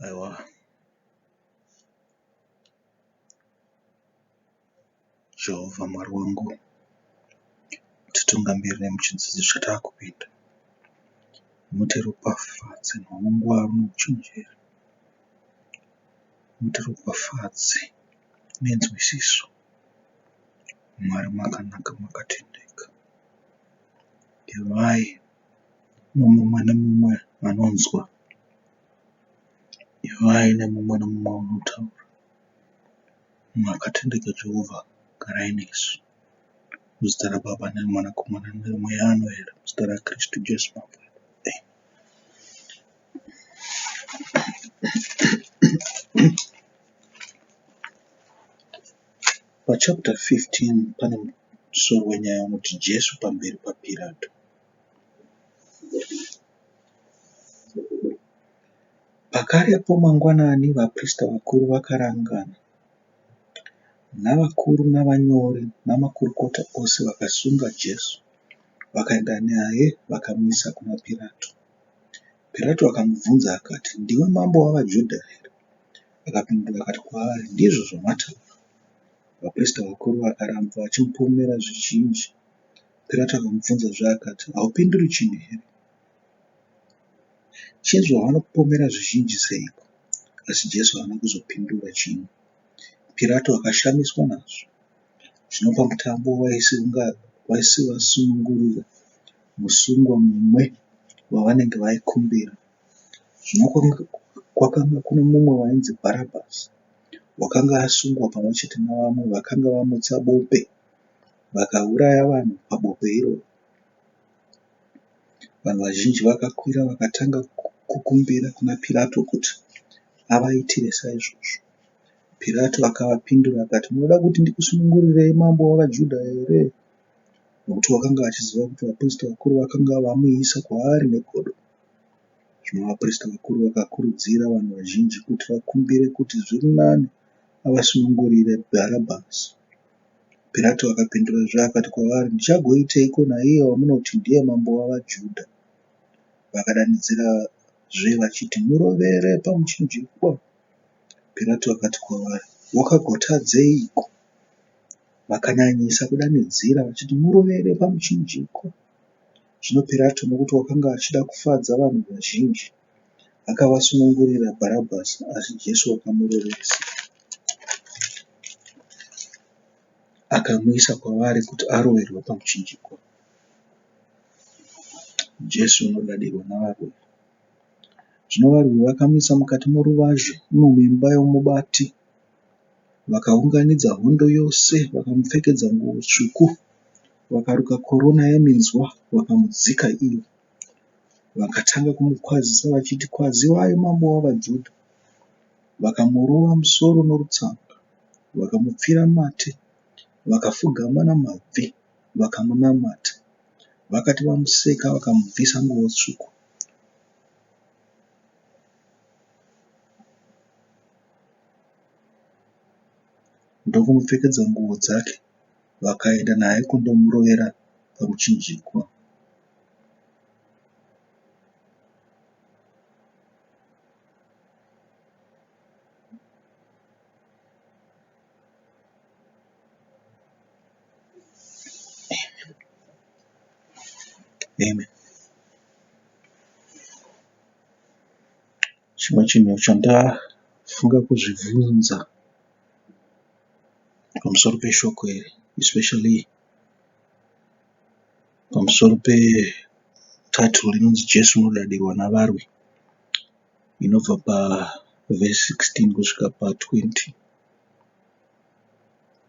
Aiwa, Jehovha Mwari wangu, titungamirire muchidzidzo chatakupinda. Mutiropafadze noungwaru nouchenjeri. Mutiropafadze nenzwisiso. Mwari makanaka, makatendeka. Ivai nomumwe nemumwe anonzwa. Ivai nemumwe nemumwe unotaura. Makatendeka Jehovha, garai nesu. Muzita raBaba neMwanakomana neMweya anoyera, muzita raKristu Jesu mambo. Pachapter 15 pane musoro wenyaya unoti Jesu pamberi paPirato. Pakarepo mangwanani vaprista vakuru vakarangana, navakuru navanyori namakurukota ose vakasunga Jesu. Vakaenda naye vakamuisa kuna Pirato. Pirato akamubvunza akati, ndiwe mambo wavaJudha here? Akapindura akati kwaari, ndizvo zvamataura. Vaprista vakuru vakaramba vachimupomera zvizhinji. Pirato akamubvunzazve akati, haupinduri chinhu here? Chinzi vavanokupomera zvizhinji seiko? Asi Jesu haana kuzopindura chinhu. Pirato akashamiswa nazvo. Zvino pamutambo vaisivasunungurira musungwa mumwe wavanenge vaikumbira. Zvino kwakanga kuno mumwe wainzi Bharabhasi, wakanga asungwa pamwe chete navamwe vakanga vamutsa bope vakauraya vanhu pabope iroro. Vanhu vazhinji vakakwira vakatanga kukumbira kuna Pirato kuti avaitire saizvozvo. Pirato akavapindura akati, munoda kuti ndikusunungurirei mambo wavaJudha here? Nokuti wakanga achiziva kuti vaprista vakuru vakanga vamuisa kwaari negodo. Zvino vaprista vakuru vakakurudzira vanhu vazhinji kuti vakumbire kuti zviri nani avasunungurire Bharabhasi. Pirato akapindurazve akati kwavari, ndichagoiteiko naiye wamunoti ndiye mambo wavaJudha? Vakadanidzirazve vachiti, murovere pamuchinjikwa. Pirato akati kwavari, wakagotadzeiko? Vakanyanyisa kudanidzira vachiti, murovere pamuchinjikwa. Zvino Pirato, nokuti wakanga achida kufadza vanhu vazhinji, akavasunungurira Bharabhasi, asi Jesu akamurovesa. Akamuisa kwavari kuti aroverwe pamuchinjikwa. Jesu unodadirwa navarwi. Zvino varwi vakamuisa mukati moruvazhe, muimba yomubati. Vakaunganidza hondo yose, vakamupfekedza nguo tsvuku, vakaruka korona yeminzwa, vakamudzika iyo. Vakatanga kumukwazisa vachiti, kwaziwai mambo wavaJudha. Vakamurova musoro norutsanga, vakamupfira mate, vakafugama namabvi, vakamunamata. Vakati vamuseka, vakamubvisa nguo tsvuku. Ndokumupfekedza nguo dzake, vakaenda naye kundomurovera pamuchinjikwa. Amen. Chimwe chinhu chandafunga kuzvibvunza pamusoro peshoko iri, especially pamusoro petitle rinonzi Jesu unodadirwa navarwi, inobva pavhesi 16 kusvika pa20.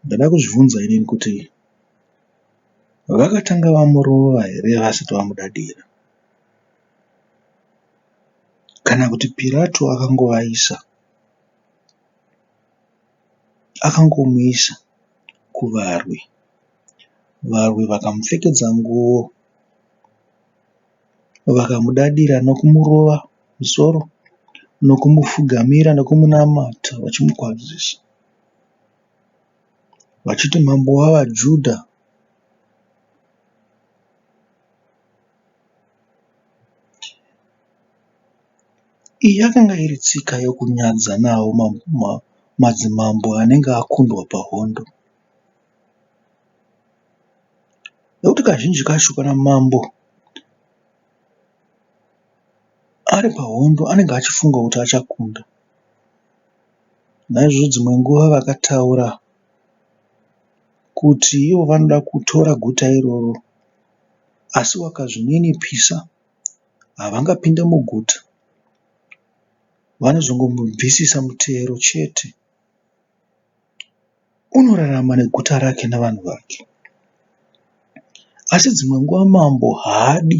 Ndada kuzvibvunza inini kuti vakatanga vamurova here vasati vamudadira? Kana kuti Pirato akangomuisa kuvarwi, varwi vakamupfekedza nguo, vakamudadira nokumurova musoro, nokumufugamira nokumunamata, vachimukwazisa, vachiti mambo wavaJudha. Iyi yakanga iri tsika yokunyadza nawo madzimambo anenge akundwa pahondo. Nekuti kazhinji kacho kana mambo ari pahondo anenge achifunga kuti achakunda. Naizvozvo dzimwe nguva vakataura kuti ivo vanoda kutora guta iroro, asi vakazvininipisa havangapinde muguta, vanozongomubvisisa mutero chete, unorarama neguta rake navanhu vake. Asi dzimwe nguva mambo haadi,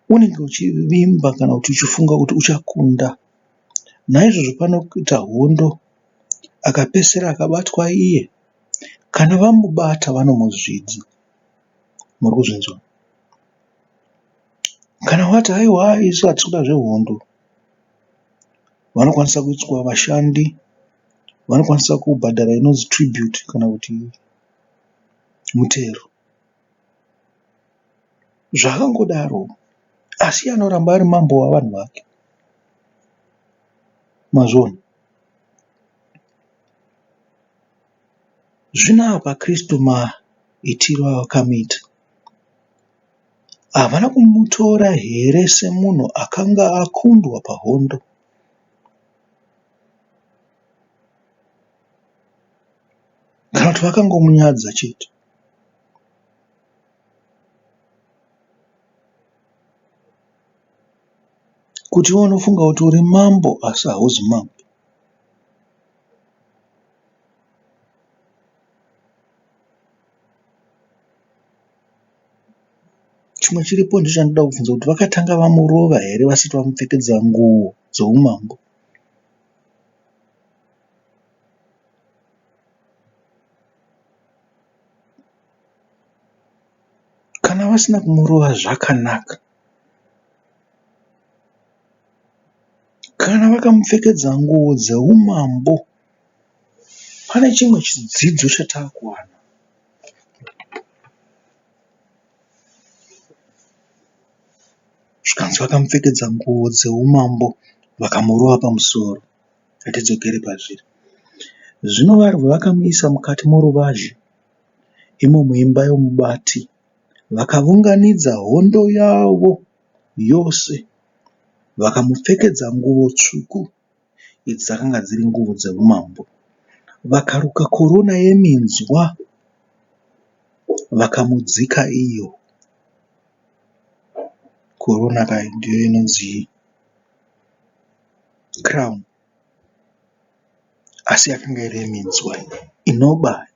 unenge uchivimba kana kuti uchifunga kuti uchakunda. Naizvozvo panokuita hondo, akapesera akabatwa iye, kana vamubata vanomuzvidza. Muri kuzvinzwa? Kana vati haiwa isu hatitoda zvehondo, vanokwanisa kuiswa vashandi, vanokwanisa kubhadhara inonzi tribute kana kuti mutero. Zvakangodaro, asi anoramba ari mambo wavanhu vake. Mazviona? Zvino apa Kristu maitiro avakamuita, havana kumutora here semunhu akanga akundwa pahondo? Kana kuti vakangomunyadza chete? Kuti iwe unofunga kuti uri mambo asi hauzi mambo. Chimwe chiripo ndichandida kubvunza kuti vakatanga vamurova here vasati vamupfekedza nguo dzoumambo? Kana vasina kumurova zvakanaka, kana vakamupfekedza nguo dzeumambo, pane chimwe chidzidzo chataakuwana. Zvikanzi vakamupfekedza nguo dzeumambo vakamurova pamusoro. Ngatidzokere pazviri. Zvino varwe vakamuisa mukati moruvazhe, imo muimba yomubati, vakaunganidza hondo yavo yose, vakamupfekedza nguo tsvuku, idzi dzakanga dziri nguo dzeumambo. Vakaruka korona yeminzwa, vakamudzika iyo. Korona kai ndiyo inonzi crown, asi yakanga iri yeminzwa inobaya.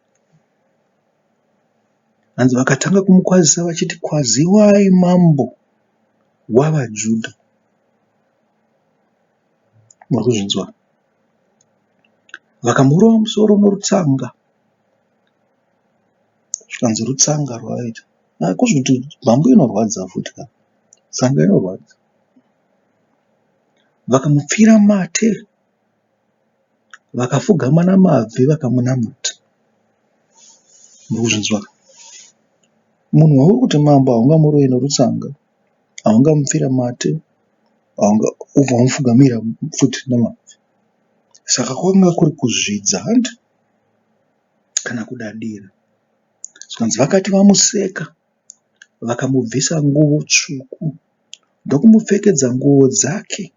Hanzi vakatanga kumukwazisa vachiti, kwaziwai mambo wavaJudha. Muri kuzvinzwa? Vakamurova musoro norutsanga. Zvikanzi rutsanga rwavaita. Kuzviti mhambo inorwadza futi ka. Tsanga inorwadza. Vakamupfira mate, vakafugama namabvi vakamunamata. Muri kuzvinzwa? Munhu wauri kuti mambo haungamurove norutsanga, haungamupfira mate, ubva wamufugamira futi namabvi. Saka kwanga kuri kuzvidza handi kana kudadira. Zvikanzi vakati vamuseka, vakamubvisa nguo tsvuku ndokumupfekedza nguo dzake,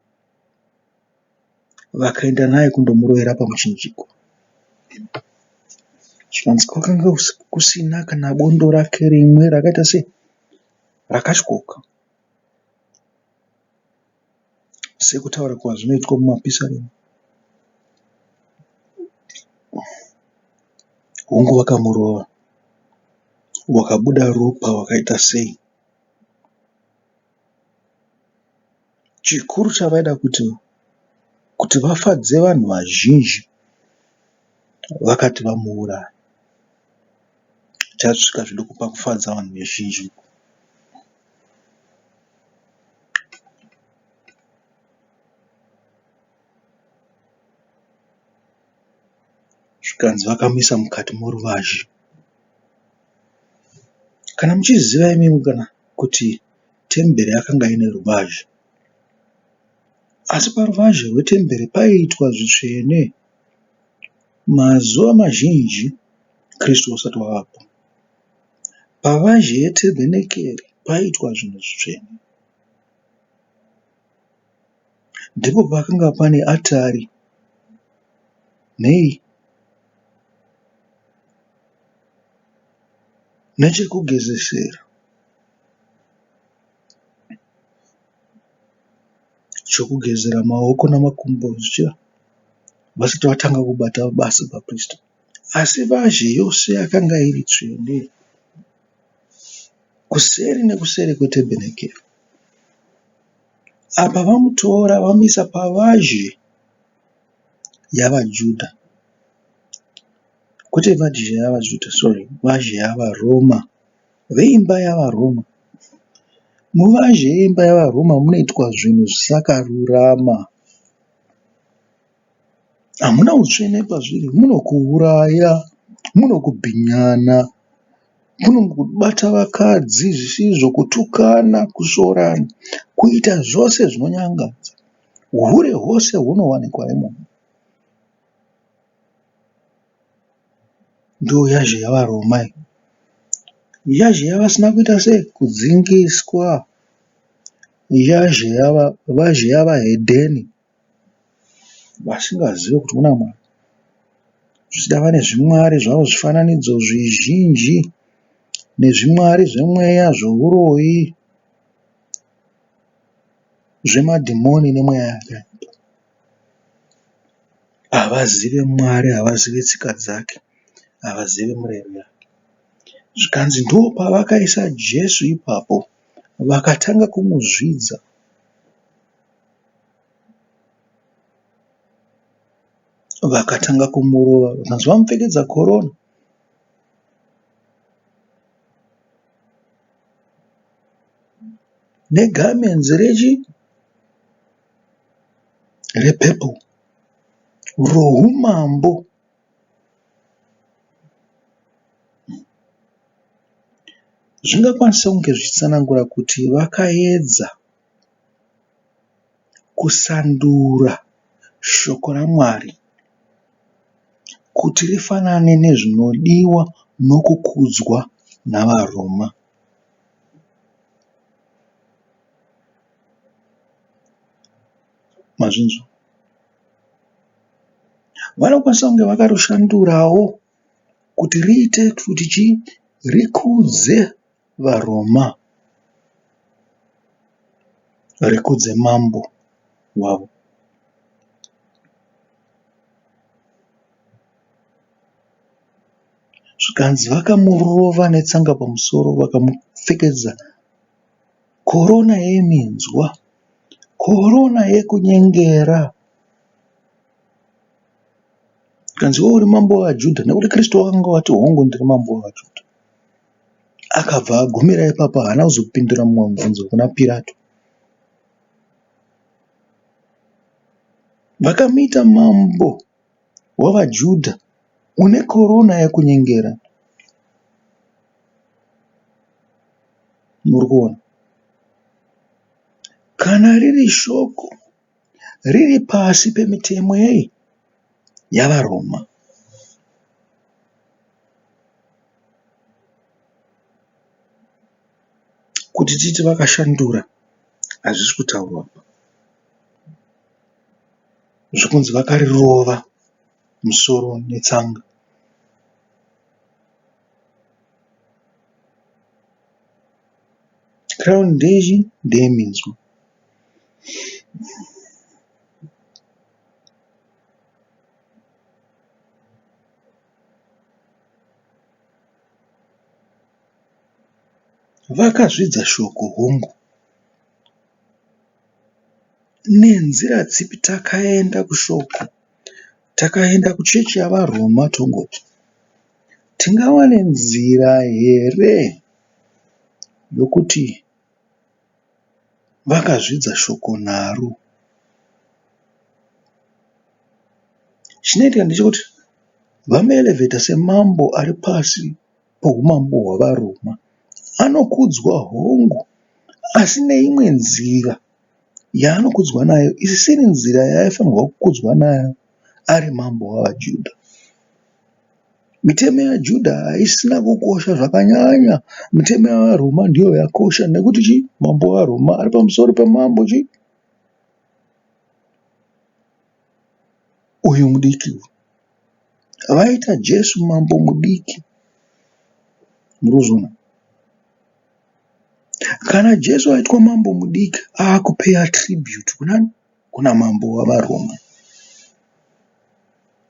vakaenda naye kundomurovera pamuchinjikwa. Zvikanzi kwakanga kusina kana bondo rake rimwe rakaita rakatyoka, sekutaura kwazvinoitwa mumapisarema. Hongu vakamurova, wakabuda ropa wakaita sei. Chikuru chavaida kuti vafadze vanhu vazhinji, vakati vamuuraya. Chasvika zvidoko pakufadza vanhu vazhinji. Zvikanzi vakamuisa mukati moruvazhe. Kana muchiziva imimi kana kuti temberi yakanga ine ruvazhe, Asi paruvazhe rwetemberi paiitwa zvitsvene mazuva mazhinji Kristu asati wavapo. Pavazhe yetabhenekeri paiitwa zvinhu zvitsvene. Ndipo pakanga pane atari nechekugezesera chokugezera maoko namakumbo vasati vatanga kubata basa paprista. Asi vazhe yose yakanga iri tsvene kuseri nekuseri kwetebhenekeri. Apa vamutora vamuisa pavazhe yavaJudha, kwete vazhe yavaJudha, vazhe yavaRoma, veimba yavaRoma. Muvazhe yeimba yavaRoma munoitwa zvinhu zvisakarurama. Hamuna utsvene pazviri, munokuuraya, munokubhinyana, munobata vakadzi zvisizvo, kutukana, kusvorana, kuita zvose zvinonyangadza. Hure hwose hunowanikwa imomo. Ndo yazhe yavaRoma iyi. Yazhe yavasina kuita sei? Kudzingiswa. Vazhe yavahedheni vasingazivi kuti muna Mwari. Zvichida vane zvimwari zvavo, zvifananidzo zvizhinji nezvimwari zvemweya, zvouroyi, zvemadhimoni nemweya yakaipa. Havazive Mwari, havazive tsika dzake, havazive murayiro yake. Zvikanzi ndo pavakaisa Jesu ipapo vakatanga kumuzvidza. Vakatanga kumurova, vakanzi vamupfekedza korona. Negamenzi repepuru roumambo. Zvingakwanisa kunge zvichitsanangura kuti vakaedza kusandura shoko raMwari kuti rifanane nezvinodiwa nokukudzwa navaRoma. Mazvinzwa? Vanokwanisa kunge vakarushandurawo kuti riite kuti rikudze vaRoma, rikudze mambo wavo. Zvikanzi vakamurova netsanga pamusoro, vakamupfekedza korona yeminzwa, korona yekunyengera. Zvikanzi iwe uri mambo wavaJudha, nekuti Kristu akanga ati hongu ndiri mambo wavaJudha. Akabva agumira ipapo, haana kuzopindura mumwe mubvunzo kuna Pirato. Vakamuita mambo wavaJudha une korona yekunyengera. Muri kuona? Kana riri shoko riri pasi pemitemo yei yavaRoma, kuti titi vakashandura hazvisi kutaurwa. Zvokunzi vakarirova musoro netsanga. Crown ndeyeminzwa. Vakazvidza shoko hongu. Nenzira dzipi takaenda kushoko? Takaenda kuchechi yavaRoma tongoti tingawane nzira here yokuti vakazvidza shoko nharo? Chinoitika ndechekuti vamuelevheta semambo ari pasi poumambo hwavaRoma. Anokudzwa hongu, asi neimwe nzira yaanokudzwa nayo isisiri nzira yaaifanirwa kukudzwa nayo ari mambo wavaJudha. Mitemo yaJudha haisina kukosha zvakanyanya. Mitemo yavaRoma ndiyo yakosha, nekuti mambo waRoma ari pamusoro pemambo uyu mudiki. Vaita Jesu mambo mudiki. Murozona, kana Jesu aitwa mambo mudiki akupeya tribute kunani? Kuna mambo wavaRoma.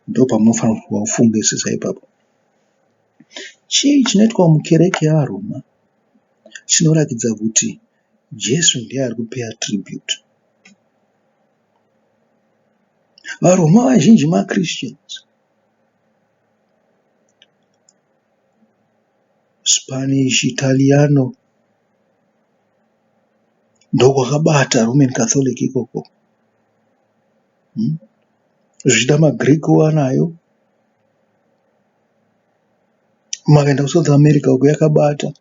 Ndopamunofanirwa kufungisisa ipapo. Chii chinoitwa mukereke yavaRoma chinoratidza kuti Jesu ndiye ari kupeya tribute. VaRoma vazhinji maChristians. Spanish, Italiano ndokwakabata Roman Catholic ikoko. Zvichida maGreek wanayo. Makaenda kuSouth America uko yakabata.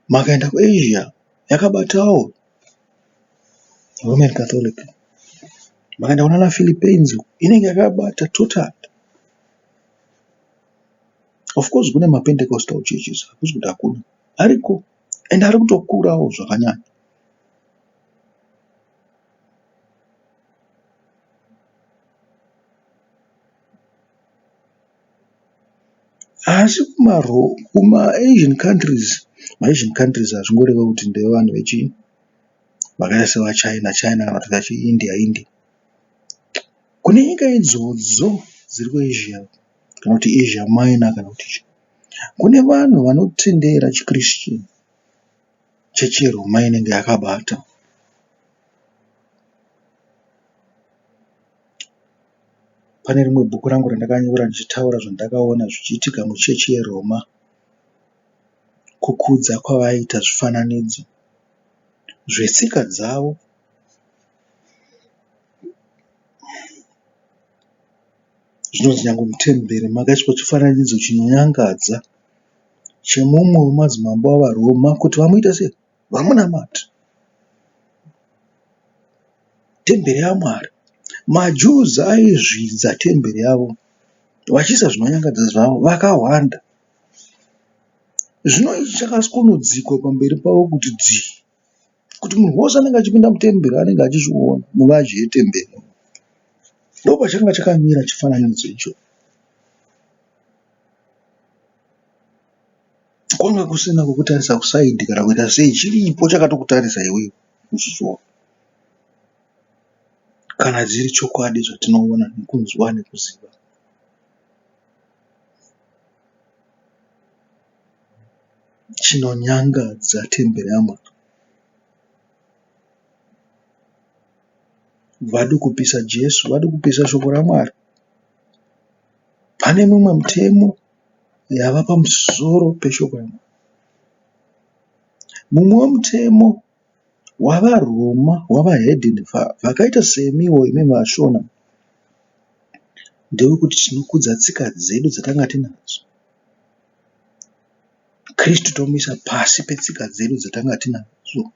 Makaenda kuAsia yakabatawo Roman Catholic. Makaenda kunana Philippines inenge yakabata total. Of course kune maPentecostal churches, hakuzi kuti hakuna. Ariko and ari kutokurawo zvakanyanya. Asi kuma-Asian countries, ma-Asian countries hazvingoreva kuti ndevanhu vakaita sevaChina kana kuti vachiIndia. Kune nyika idzodzo dziri kuAsia kana kuti Asia Minor kana kuti kune vanhu vanotendera chiChristian. Chechi yeRoma inenge yakabata. Pane rimwe bhuku rangu randakanyora ndichitaura zvandakaona zvichiitika muchechi yeRoma, kukudza kwavaita zvifananidzo zvetsika dzavo. Zvinonzi nyange mutemberi makaiswa chifananidzo chinonyangadza chemumwe wemadzimambo wavaRoma kuti vamuita sei? Vamunamata. Temberi yaMwari. MaJews aizvidza temberi yavo vachiisa zvinonyangadza zvavo vakawanda. Zvino ichi chakasikunodzikwa pamberi pavo kuti munhu wose anenge achipinda mutemberi anenge achizviona muvazhi yetemberi. Ndopachanga chakamira chifananidzo icho. Kwanga kusina kukutarisa kusaidhi kana kuita sei, chiripo chakatokutarisa iwewe kuchiona. Kana dziri chokwadi zvatinoona nekunzwa nekuziva. Chinonyangadza temberi yaMwari. Vadi kupisa Jesu, vadi kupisa shoko raMwari. Pane mumwe mutemo yava pamusoro peshoko raMwari. Mumwe mutemo wavaRoma wavahedheni vakaita semiwo imi vashona ndewekuti tinokudza tsika dzedu dzatanga tinadzo. Kristu tomuisa pasi petsika dzedu dzatanga tinadzo.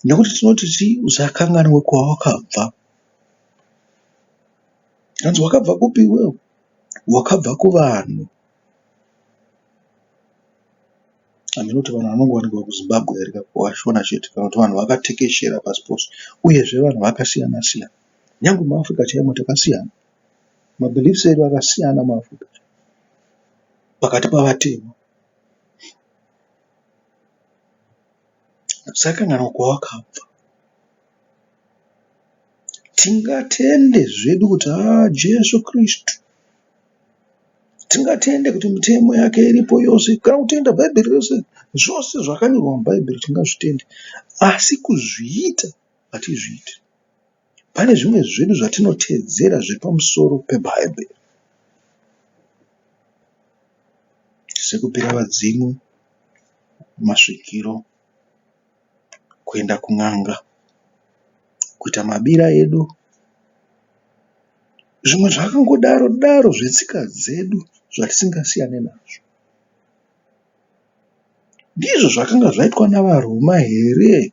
Nekuti tinoti usakanganwe kwawakabva. Kanzi wakabva kupi iwewe? Wakabva kuvanhu. Hameno kuti vanhu vanongowanikwa kuZimbabwe here vashona chete, kana kuti vanhu vakatekeshera pasi pose. Uyezve vanhu vakasiyana siyana. Nyange muAfrica chaimo takasiyana. Mabhiliefs edu akasiyana muAfrica. Pakati pavatema. Usakanganwa kwawakabva. Tingatende zvedu kuti Jesu Kristu. Tingatende kuti mitemo yake iripo yose, kana kutenda Bhaibheri rose, zvose zvakanyorwa muBhaibheri tingazvitende. Asi kuzviita hatizviiti. Pane zvimwe zvedu zvatinotedzera zviri pamusoro peBhaibheri. Sekupira vadzimu, masvikiro, kuenda kun'anga, kuita mabira edu. Zvimwe zvakangodaro daro zvetsika dzedu zvatisingasiyane nazvo. Ndizvo zvakanga zvaitwa navaRoma here?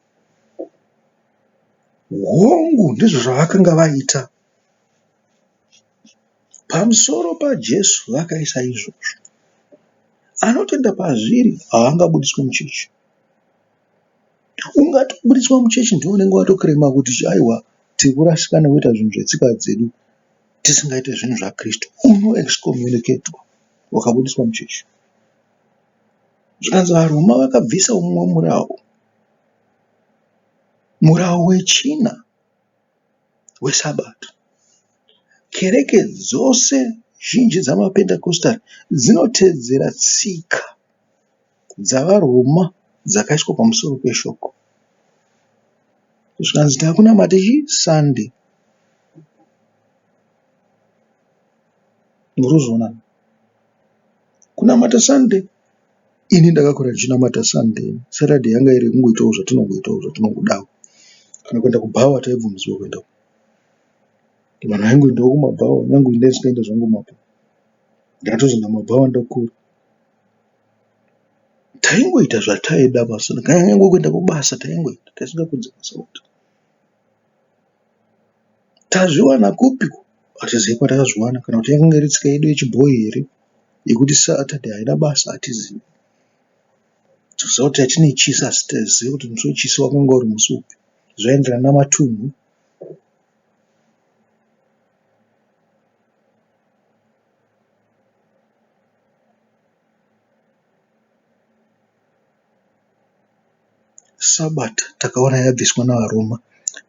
Hongu ndizvo zvavakanga vaita. Pamusoro paJesu vakaisa izvozvo. Anotenda pazviri haangabudiswe muchechi. Ungatobudiswa muchechi ndiwo unenge watokirema kuti aiwa tiri kurashika nekuita zvinhu zvetsika dzedu tisingaite zvinhu zvaKristu. Unoexcommunicatwa wakabudiswa muchechi. Zvikanzi vaRoma vakabvisa umwe murau. Murau wechina weSabata. Kereke dzose zhinji dzamaPentecosta dzinotedzera tsika dzavaRoma dzakaiswa pamusoro peshoko. Zvikanzi takunamata Sunday. Murikuzviona? Kunamata Sunday. Ini ndakakura ndichinamata Sunday. Saturday yanga iri kungoitawo zvatinongodawo. Kana kuenda kubhawa taibvumidzwa kuenda. Vanhu vaingoendawo kumabhawa, nyange ndisingaenda zvangu kumabhawa. Ndakatozi namabhawa ndakura. Taingoita zvataida basa. Nyange kuenda kubasa taingoita. Tasingakudzi Sabata. Tazviwana kupiko? Hatizivi kwatakazviwana. Kana kuti yakanga iri tsika yedu yechibhoyi here yekuti Saturday haina basa hatizivi. Toziva kuti hatine chisi asi taiziva kuti musi wechisi wakanga uri musi upi. Zvaenderana namatunhu. Sabata takaona yabviswa navaRoma,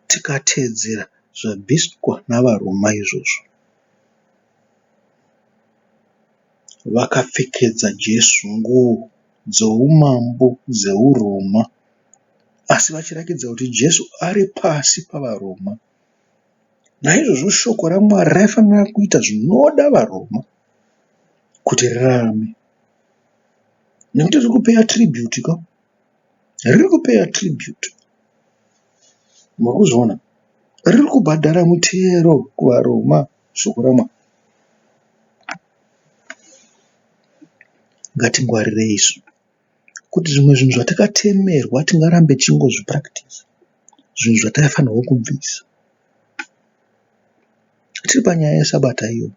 tikatedzera zvabviswa navaRoma izvozvo. Vakapfekedza Jesu nguo dzoumambo dzeuroma, asi vachirakidza kuti Jesu ari pasi pavaRoma. Naizvozvo shoko raMwari raifanira kuita zvinoda vaRoma kuti rirarame. Nekuti riri kupeya tribute ka? Riri kupeya tribute. Murikuzviona? Riri kubhadhara mutero kuvaRoma shoko raMwari. Ngatingwarirei isu kuti zvimwe zvinhu zvatakatemerwa tingarambe tichingozvipractice, zvinhu zvataifanirwa kubvisa. Tiri panyaya yeSabata iyo.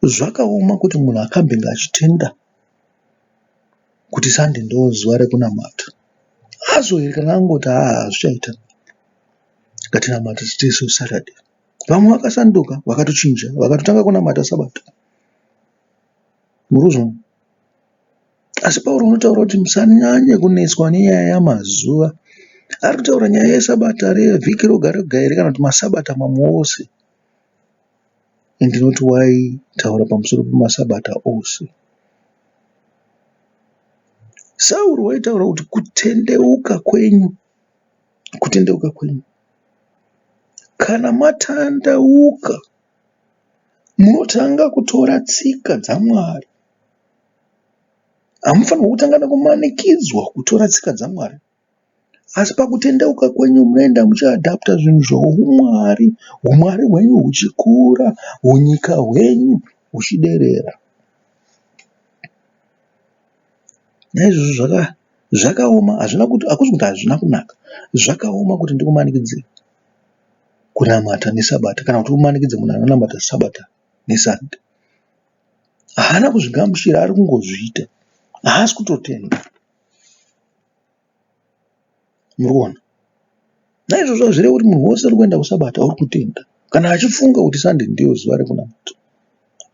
Zvakaoma kuti munhu akambenga achitenda kuti Sunday ndo zuva rekunamata. Azori kana angoti zvichaita. Ngatinamata titeso Saturday. Vamwe vakasanduka vakatochinja vakatotanga kunamata Sabata. Murikuzviona? Asi Pauro unotaura kuti musanyanye kunetswa nenyaya yamazuva. Ari kutaura nyaya yeSabata revhiki roga roga here kana kuti maSabata mamwe ose. Ndinoti waitaura pamusoro pemaSabata ose. Sauro waitaura kuti kutendeuka kwenyu. Kana matandauka munotanga kutora tsika dzaMwari. Hamufanirwi kutanga nekumanikidzwa kutora tsika dzaMwari. Asi pakutendeuka kwenyu munoenda muchiadapta zvinhu zvoumwari, umwari hwenyu huchikura, hunyika hwenyu huchiderera. Naizvozvo zvakaoma, hakuzi kuti hazvina kunaka. Zvakaoma kuti ndikumanikidzei kunamata neSabata kana kuti umanikidze munhu anonamata Sabata neSunday. Haana kuzvigamuchira, ari kungozviita. Haasi kutotenda. Murikuona? Naizvozvo hazvirevi kuti munhu wose ari kuenda kuSabata uri kutenda kana achifunga kuti Sunday ndiyo zuva rekunamata.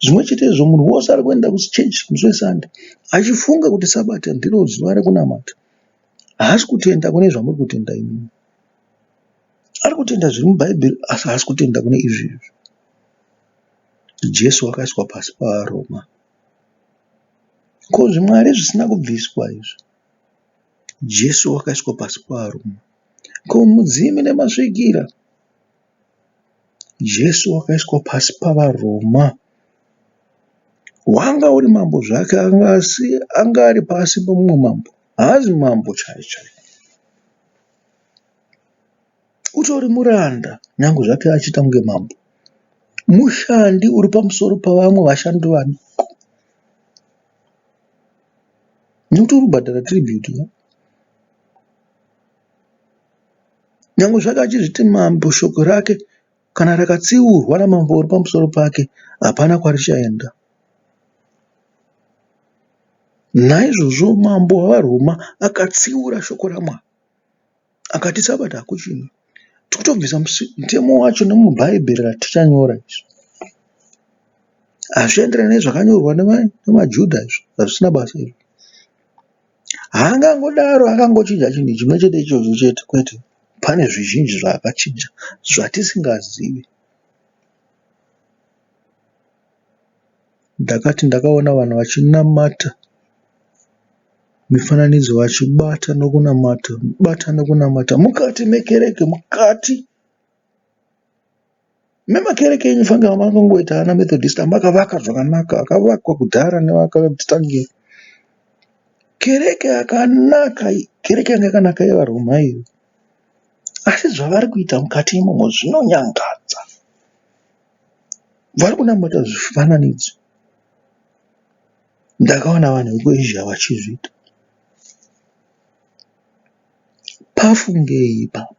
Zvimwe chetezvo munhu wose ari kuenda kuchechi musi weSunday achifunga kuti Sabata ndiro zuva rekunamata. Haasi kutenda kune zvamuri kutenda imimi. Ari kutenda zviri muBhaibheri asi haasi kutenda kune izvi. Jesu akaiswa pasi pavaRoma. Ko zvimwari zvisina kubviswa izvi. Jesu wakaiswa pasi pavaRoma. Ko mudzimi nemasvikira. Jesu wakaiswa pasi pavaRoma. Wanga uri mambo zvake anga ari pasi pomumwe mambo. Haazi mambo chaiye. Utori muranda nyange zvake achiita kunge mambo. Mushandi uri pamusoro pavamwe vashandi vadiki. Nekuti uri kubhadhara tribute. Nyange zvakachizviti mambo shoko rake kana rakatsiurwa namambo uri pamusoro pake, hapana kwarichaenda. Naizvozvo mambo wavaRoma akatsiura shoko raMwari akati Sabata hakuchina. Tikutobvisa mutemo wacho nemubhaibheri ratichanyora izvi. Hazvienderani nezvakanyorwa nemaJudha izvo, hazvisina basa izvo. Haangangodaro akangochinja chinhu chimwe chete ichocho chete, kwete. Pane zvizhinji zvaakachinja zvatisingazivi. Ndakati ndakaona vanhu vachinamata mifananidzo, vachibata nokunamata mukati mekereke, mukati memakereke enyu. Fanga makangoita ana Methodist amakavaka zvakanaka, akavakwa kudhara nevakatangira. Kereke yakanaka, kereke yanga yakanaka yevaRoma iyo. Asi zvavari kuita mukati imomo zvinonyangadza. Vari kunamata zvifananidzo. Ndakaona vanhu vekuAsia vachizviita. Pafungei ipapo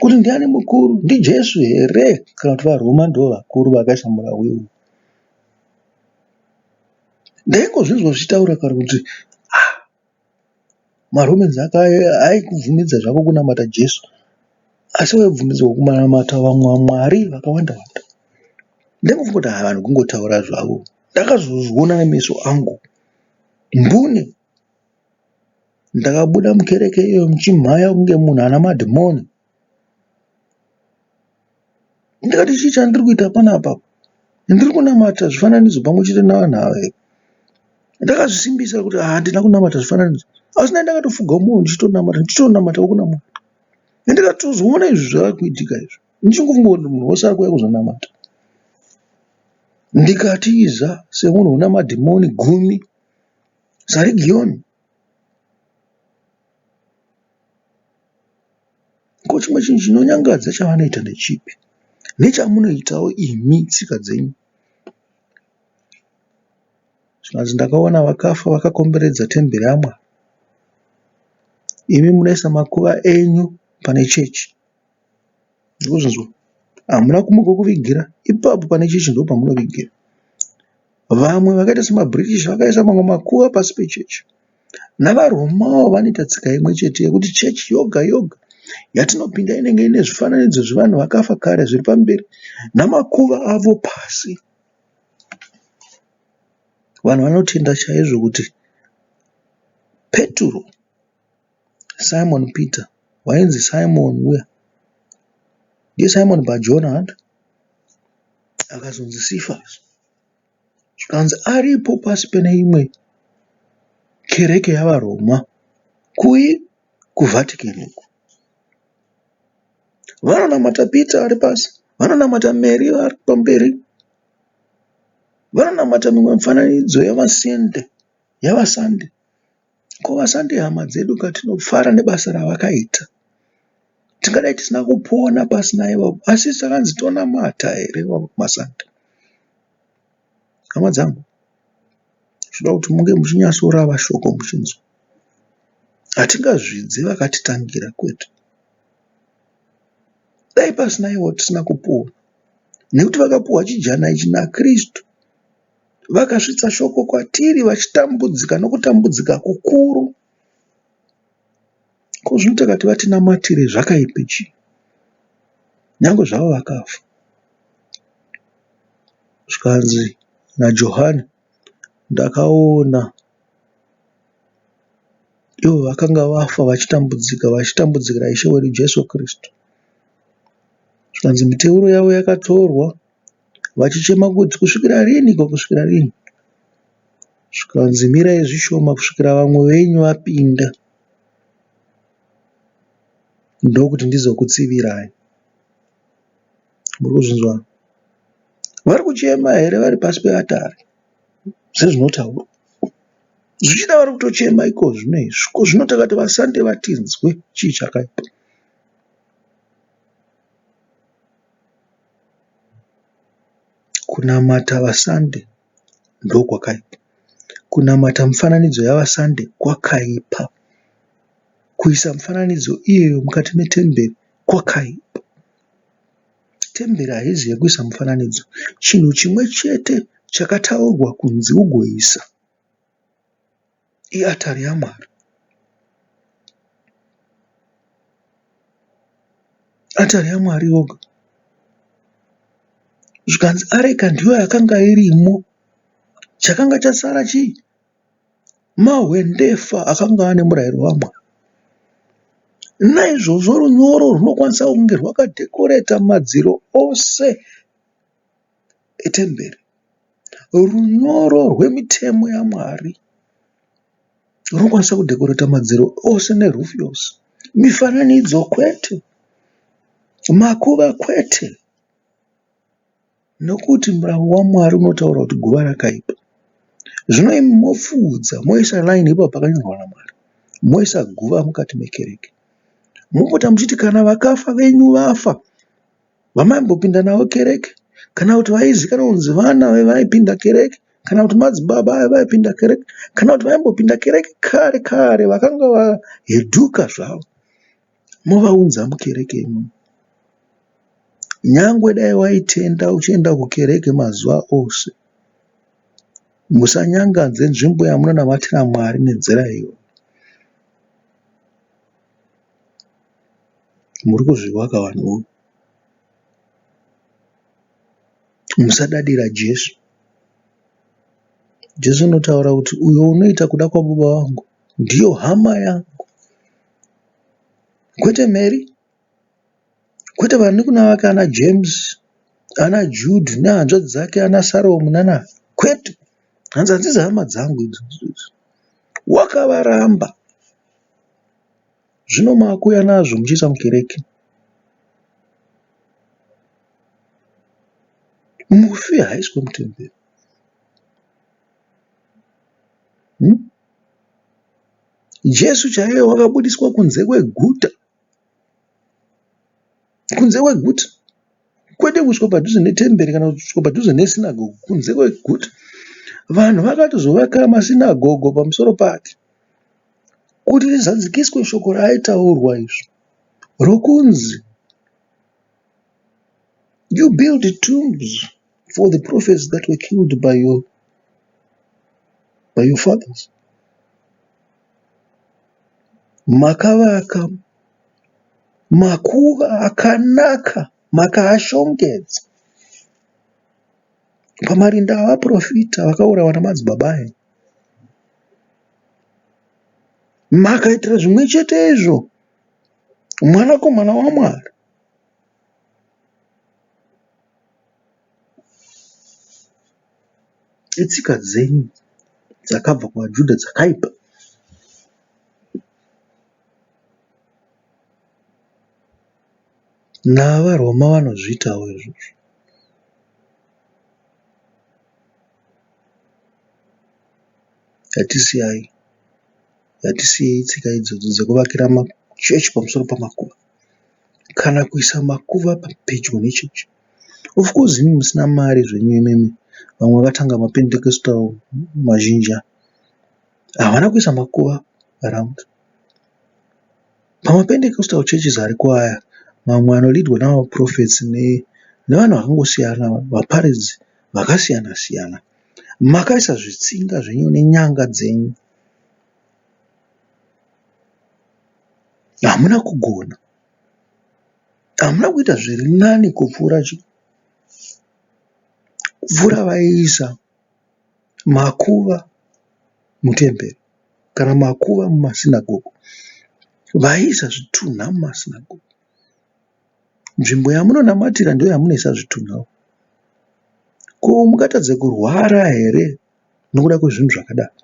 kuti ndiani mukuru? NdiJesu here kana kuti vaRoma ndivo vakuru vakaisa murau uyu? Ndaingozvinzwa zvichitaura kare kuti maRomans aikubvumidza zvako kunamata Jesu, asi waibvumidzwa kunamata vamwe Mwari vakawanda wanda. Ndaingofunga kuti vanhu kungotaura zvavo. Ndakazozviona nemeso angu mbune. Ndakabuda mukereke iyo muchimhanya kunge munhu ana madhimoni. Ndikati chii chandiri kuita panapa? Ndiri kunamata zvifananidzo pamwe chete navanhu ava here? Ndakazvisimbisa kuti handina kunamata zvifananidzo, asi ndakatofuga umwe ndichitonamata kuna Mwari. Ndikatozoona izvi zvava kuitika izvi, ndichingofunga kuti munhu wose ari kuuya kuzonamata. Ndikatiza semunhu una madhimoni 10 saRegioni. Ko chimwe chinhu chinonyangadza chavanoita ndechipi? Nechamunoitawo imi tsika dzenyu. Zvikanzi ndakaona vakafa vakakomberedza temberi yaMwari. Imi munoisa makuva enyu pane chechi. Ndikuzvinzwa. Hamuna kumuka kuvigira, ipapo pane chechi ndo pamunovigira. Vamwe vakaita semaBritish vakaisa mamwe makuva pasi pechechi. NavaRomawo vanoita tsika imwe chete yekuti chechi yoga yoga yatinopinda inenge ine zvifananidzo zvevanhu vakafa kare zviri pamberi namakuva avo pasi. Vanhu vanotenda chaizvo kuti Petro, Simon Peter, wainzi Simon uya ndiye Simon Barjona handa, akazonzi Cephas, zvikanzi aripo pasi pene imwe kereke yavaRoma kuVatican uko. Vanonamata Peter ari pasi, vanonamata Mary ari pamberi, vanonamata mimwe mifananidzo yavasande. Ko vasande hama dzedu katinofara nebasa ravakaita. Tingadai tisina kupona pasina ivo, asi sakanzi tonamata here masande. Hama dzangu, zvoda kuti munge muchinyatsorava shoko muchinzwa. Hatingazvidze vakatitangira kwetu. Dai pasina ivo tisina kupona. Nekuti vakapuhwa chijana ichi naKristu, vakasvitsa shoko kwatiri vachitambudzika nokutambudzika kukuru. Ko zvinoita kuti vatinamatire zvakaipa chii? Nyange zvavo vakafa. Zvikanzi naJohani, ndakaona ivo vakanga vafa vachitambudzikira Ishe wedu Jesu Kristu. Zvikanzi miteuro yavo yakatorwa vachichema kuti kusvikira riniko, kusvikira rini? Zvikanzi mirai zvishoma kusvikira vamwe venyu vapinda, ndokuti ndizokutsivirai. Muri kuzvinzwa? Vari kuchema here vari pasi peatare sezvinotaurwa? Zvichida vari kutochema iko zvinezvi, ko zvinota kuti vasande vatinzwe chii chakaipa. Kunamata vasande ndokwakaipa. Kunamata mifananidzo yavasande kwakaipa. Kuisa mufananidzo iyeyo mukati metemberi kwakaipa. Temberi haizi yekuisa mufananidzo. Chinhu chimwe chete chakataurwa kunzi ugoisa iatari yaMwari. Atari yaMwari yoga. Zvikanzi areka ndiyo yakanga irimo. Chakanga chasara chii? Mahwendefa akanga ane murayiro waMwari. Naizvozvo runyoro runokwanisa kunge rwakadhekoreta madziro ose etemberi. Runyoro rwemitemo yaMwari runokwanisa kudhekoreta madziro ose nerufu yose. Mifananidzo kwete, makuva kwete, nokuti murayiro waMwari unotaura kuti guva rakaipa. Zvino imi mopfuudza, moisa raini ipapo pakanyorwa naMwari, moisa guva mukati mekereke. Mopota muchiti kana vakafa venyu vafa, vamaimbopinda navo kereke, kana kuti vaizikanwa kunzi vana vaipinda kereke, kana kuti madzibaba vaipinda kereke, kana kuti vaimbopinda kereke kare kare vakanga vahedhuka zvavo, movaunza mukereke imomo. Nyangwe dai waitenda uchienda kukereke mazuva ose, musanyangadze nzvimbo yamunonamatira Mwari nenzira iyo. Muri kuzvivaka vanhu. Musadadira Jesu. Jesu unotaura kuti uyo unoita kuda kwababa vangu ndiyo hama yangu. Kwete Mary, kwete vane kunavake ana James, ana Jude nehanzvadzi dzake ana Saromu nana. Kwete, hanzi hadzisi hama dzangu idzodzo. Wakavaramba. Zvino makuya nazvo muchiisa mukereke. Mufi haiswe mutemberi. Jesu chaiye wakabudiswa kunze kweguta. Kunze kweguta. Kwete kusvika padhuze netemberi kana kusvika padhuze nesinagoge. Kunze kweguta. Vanhu vakatozovaka masinagogo pamusoro pake kuti rizadzikiswe shoko raaitaurwa izvo rokunzi you build tombs for the prophets that were killed by your fathers. Makavaka makuva akanaka, makaashongedza pamarinda avaprofita vakaurayiwa namadzibaba enyu. Makaitira zvimwe chetezvo mwanakomana waMwari. Itsika dzenyu dzakabva kuvaJudha dzakaipa. NavaRoma vanozviitawo izvozvo. Yatisiyei tsika idzodzo dzekuvakira machechi pamusoro pamakuva kana kuisa makuva pedyo nechechi. Of course imi musina mari zvenyu imimi. Vamwe vakatanga maPentecostal mazhinji havana kuisa makuva around. PamaPentecostal churches ariko aya, mamwe anolidwa navaprofits nevanhu vakangosiyana, vaparidzi vakasiyana siyana, makaisa zvitsinga zvenyu nenyanga dzenyu. Hamuna kugona. Hamuna kuita zviri nani kupfuura vaiisa makuva mutemberi kana makuva mumasinagoge. Vaiisa zvitunha mumasinagoge. Nzvimbo yamunonamatira ndiyo yamunoisa zvitunhawo. Ko mungatadza kurwara here nokuda kwezvinhu zvakadaro?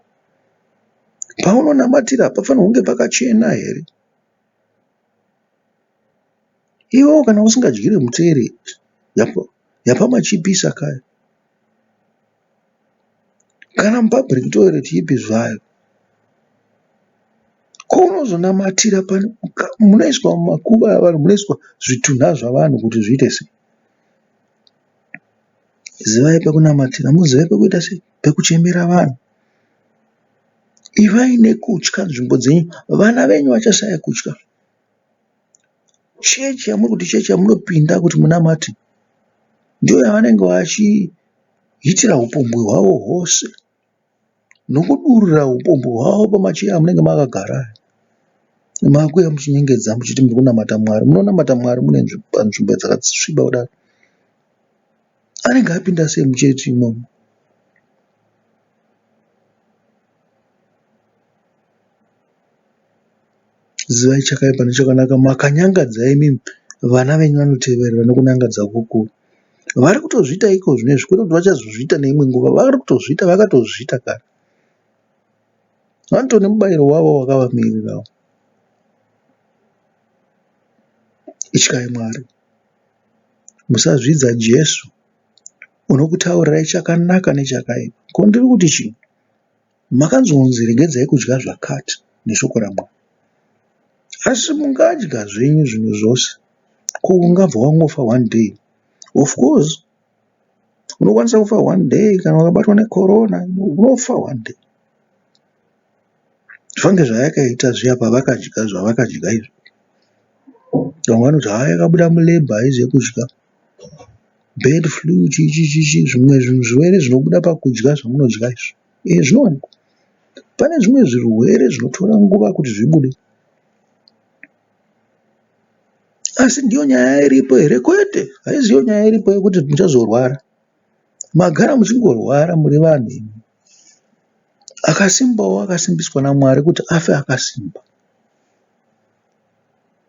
Paunonamatira pafanira kunge pakachena here? Iwewo kana usingadyiri mutere yapamachipisa kaya, kana mupublic toilet ipi zvayo, ko unozonamatira munoiswa makuva avanhu, munoiswa zvitunha zvavanhu kuti zviite sei? Zivai pekunamatira, muzivai pekuita sei? Pekuchemera vanhu. Ivai nekutya nzvimbo dzenyu, vana venyu vachashaya kutya. Chechi yamuri kuti chechi yamunopinda kuti munamate ndiyo yavanenge vachiitira upombwe hwavo hwose nokudurura upombwe hwavo pamacheya amunenge makagara. Makuya muchinyengedza muchiti muri kunamata Mwari. Munonamata Mwari mune panzvimbo dzakasviba kudaro. Anenge apinda sei muchechi imomo? Zivai chakaipa nechakanaka, makanyangadza imi vana venyu vanoteverera nokunyangadza kukuru. Vari kutozviita iko zvinezvi, kwete kuti vachazozviita neimwe nguva. Vari kutozviita, vakatozviita kare. Vanotone mubayiro wavo wakavamirirawo. Ityai Mwari. Musazvidza Jesu unokutaurirai chakanaka nechakaipa. Ko ndiri kuti chii? Makanzonzi regedzai kudya zvakati neshoko raMwari. Asi mungadya zvenyu zvinhu zvose, ko ungabva wangofa one day? Of course, unokwanisa kufa one day kana wakabatwa necorona, unofa one day. Zvange zvayakaita zviya pavakadya zvavakadya izvo. Vamwe vanoti yakabuda mulebha haizi kudya. Bird flu, zvimwe zvirwere zvinobuda pakudya zvamunodya izvo. Zvinowanikwa. Pane zvimwe zvirwere zvinotora nguva kuti zvibude. Asi ndiyo nyaya iripo here? Kwete, haiziyo nyaya iripo yekuti muchazorwara. Magara muchingorwara muri vanhu imi. Akasimbawo akasimbiswa naMwari kuti afe akasimba.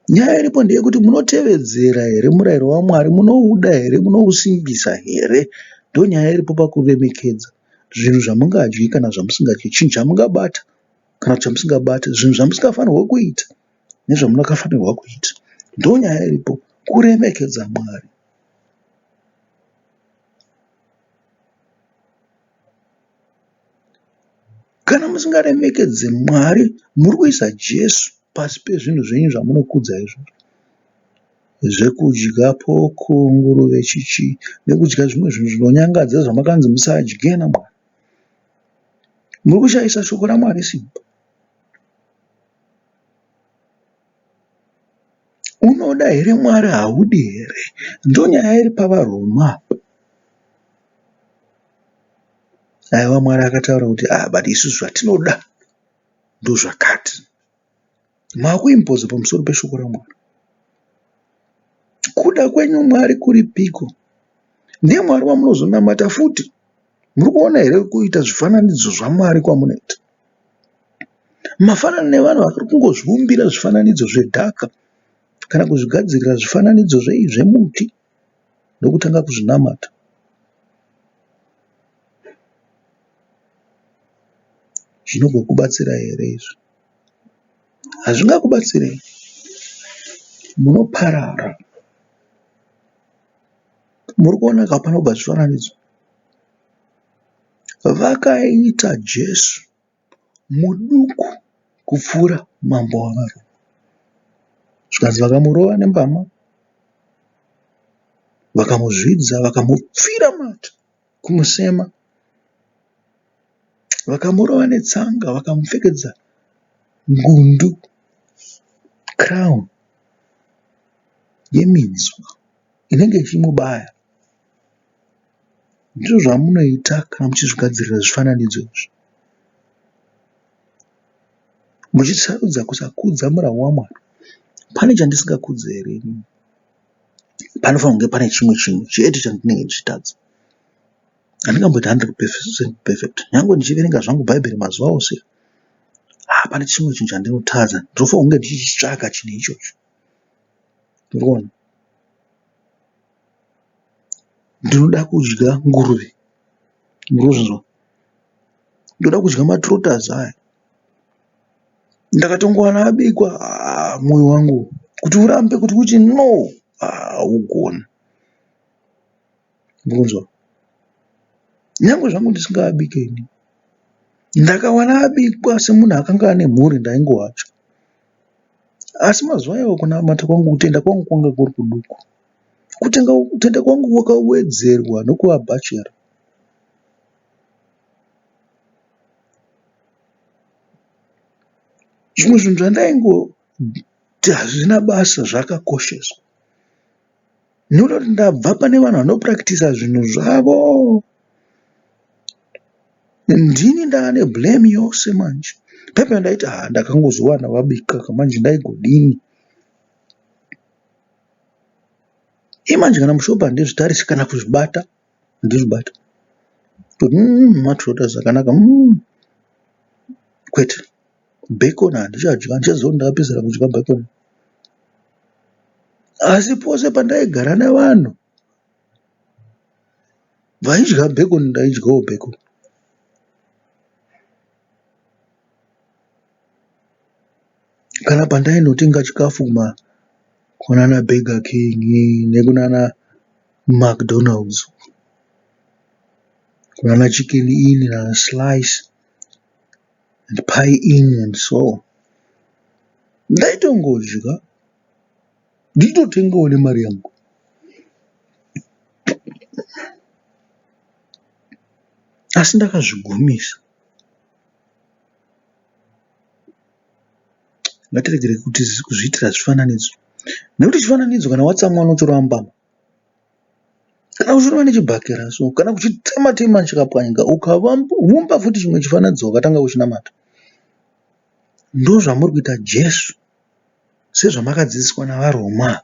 Nyaya iripo ndeyekuti munotevedzera here murayiro waMwari? Munouda here? Munousimbisa here? Ndo nyaya iripo pakuremekedza zvinhu zvamungadyi kana zvamusingadyi, chinhu chamungabata kana chamusingabati, zvinhu zvamusingafanirwa kuita nezvamunakafanirwa kuita. Ndo nyaya iripo, kuremekedza Mwari. Kana musingaremekedze Mwari, muri kuisa Jesu pasi pezvinhu zvenyu zvamunokudza izvozvo. Zvekudya poko, nguruve, chichi, nekudya zvimwe zvinhu zvinonyangadza zvamakanzi musadye naMwari. Muri kushaisa shoko raMwari simba. Unoda here Mwari? Haudi here? Ndo nyaya iri pavaRoma. Aiwa, Mwari akataura kuti but isusu zvatinoda ndozvakati. Makuimpoza pamusoro peshoko raMwari. Kuda kwenyu Mwari kuripiko? Ndiye Mwari wamunozonamata futi? Muri kuona here kuita zvifananidzo zvaMwari kwamunoita? Mafanana nevanhu vari kungozviumbira zvifananidzo zvedhaka kana kuzvigadzirira zvifananidzo zvemuti nokutanga kuzvinamata. Zvinogokubatsira here izvi? Hazvingakubatsirei. Munoparara. Muri kuona kapanobva zvifananidzo? Vakaita Jesu muduku kupfuura mambo wavanhu. Zvikanzi vakamurova nembama, vakamuzvidza, vakamupfira mata, kumusema, vakamurova netsanga, vakamupfekedza ngundu, crown yeminzwa inenge ichimubaya. Ndizvo zvamunoita kana muchizvigadzirira zvifananidzo izvi, muchitsarudza kusakudza murau waMwari. Pane chandisingakudze here? Panofanira kunge pane chimwe chinhu chete chandinenge ndichitadza. Handingamboiti 100% perfect. Nyange ndichiverenga zvangu Bhaibheri mazuva ose, pane chimwe chinhu chandinotadza. Ndinofanira kunge ndichitsvaka chinhu ichocho. Ndinoona ndinoda kudya nguruve. Ndinozvinzwa. Ndoda kudya matrotas aya. Ndakatongowana abikwa, mwoyo wangu kuti urambe kuti uti no, ugona. Ndinozvinzwa. Nyange zvangu ndisingaabike ini, ndakawana abikwa semunhu akanga ane mhuri ndaingovatya. Asi mazuva iwayo kunamata kwangu, kutenda kwangu kwanga kuri kuduku. Kutenda kwangu kwakawedzerwa nokuva bachera. Zvimwe zvinhu zvandaingoti hazvina basa zvakakosheswa. Nekuti kuti ndabva pane vanhu vanopuractisa zvinhu zvavo, ndini ndaane blame yose manje. Pepe ndaiti ndakangozowana wabika manje ndaigodini. Imanje kana mushopu handizvitarisi kana kuzvibata, handizvibata. Kuti matoda zvakanaka, kwete. Bacon handichadya, handichaziva ndakapedzera kudya bacon. Asi pose pandaigara nevanhu vaidya bacon, ndaidyawo bacon. Kana pandainotenga chikafu kunana Burger King nekunana McDonald's, kunana Chicken Inn nana Slice and Pie Inn and so on, ndaitongodya nditotengawo nemari yangu. Asi ndakazvigumisa. Ngatiregere kuzviitira zvifananidzo. Nekuti chifananidzo kana watsamwa unochiramba. Kana uchirova nechibhakera so, kana kuchitema-tema chikapwanyika, ukavumba futi chimwe chifananidzo wakatanga uchinamata. Ndozvamuri kuita Jesu, sezvamakadzidziswa navaRoma.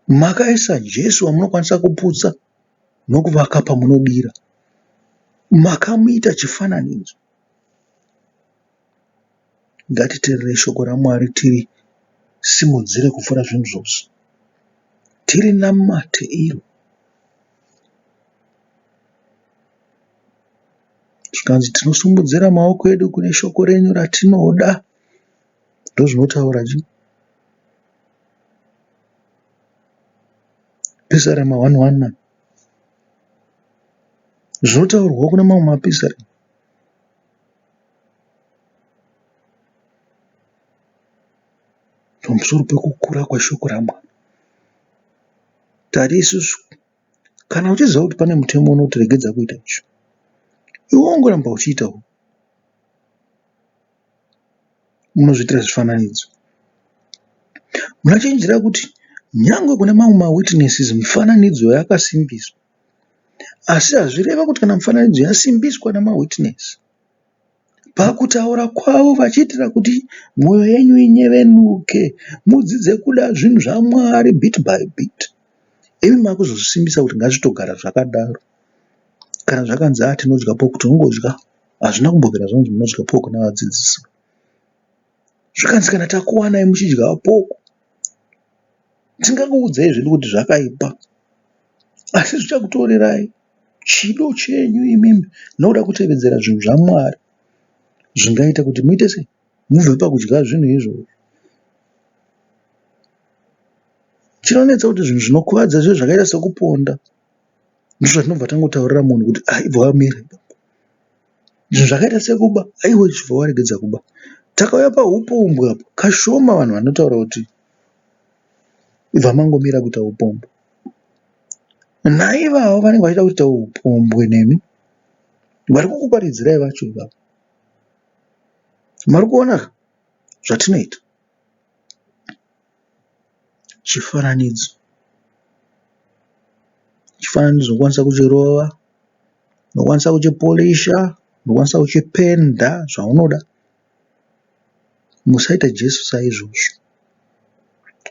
Makaisa Jesu wamunokwanisa kuputsa nokuvaka pamunodira. Makamuita chifananidzo. Ngatiteerere shoko raMwari tiri simudzire kupfuura zvinhu zvose. Tiri namate iro. Zvikanzi tinosumudzira maoko edu kune shoko renyu ratinoda. Ndozvinotaura chi? Pisarema 1:1. Zvinotaurwa kuna mamwe mapisarema. Pamusoro pekukura kweshoko raMwari. Tari isusu, kana uchiziva kuti pane mutemo unoti regedza kuita izvo, iwe ungoramba uchiitawo. Munozviitira zvifananidzo. Munachenjera kuti nyangwe kune mamwe mawitnesses mifananidzo yakasimbiswa. Asi hazvireva kuti kana mifananidzo yasimbiswa namawitness, pakutaura kwavo vachiitira kuti mwoyo yenyu inyevenuke, mudzidze kuda zvinhu zvaMwari bit by bit, imi makuzozvisimbisa kuti ngazvitogara zvakadaro. Kana zvakanzi tinodya poko, tinongodya. Hazvina kumbobvira zvanzi munodya poko navadzidzisi. Zvakanzi kana takuwanai muchidya poko, tingakuudzai zvedu kuti zvakaipa. Asi zvichakutorerai chido chenyu imimi nokuda kutevedzera zvinhu zvaMwari zvingaita kuti muite sei? Mubve pakudya zvinhu izvozvo. Chinonetsa kuti zvinhu zvinokuvadza zviro zvakaita sekuponda ndizvo zvatinobva tangotaurira munhu kuti ibva wamira. Zvinhu zvakaita sekuba, aiwe chibva waregedza kuba. Takauya paupombwe apo, kashoma vanhu vanotaura kuti ibva mangomira kuita upombwe. Naivavo vanenge vachida kuita upombwe nemi, vari kukuparidzirai vacho ivavo. Mari kuona zvatinoita. Chifananidzo. Chifananidzo unokwanisa kuchirova, unokwanisa kuchipolisha, unokwanisa kuchipenda zvaunoda. Musaita Jesu saizvozvo.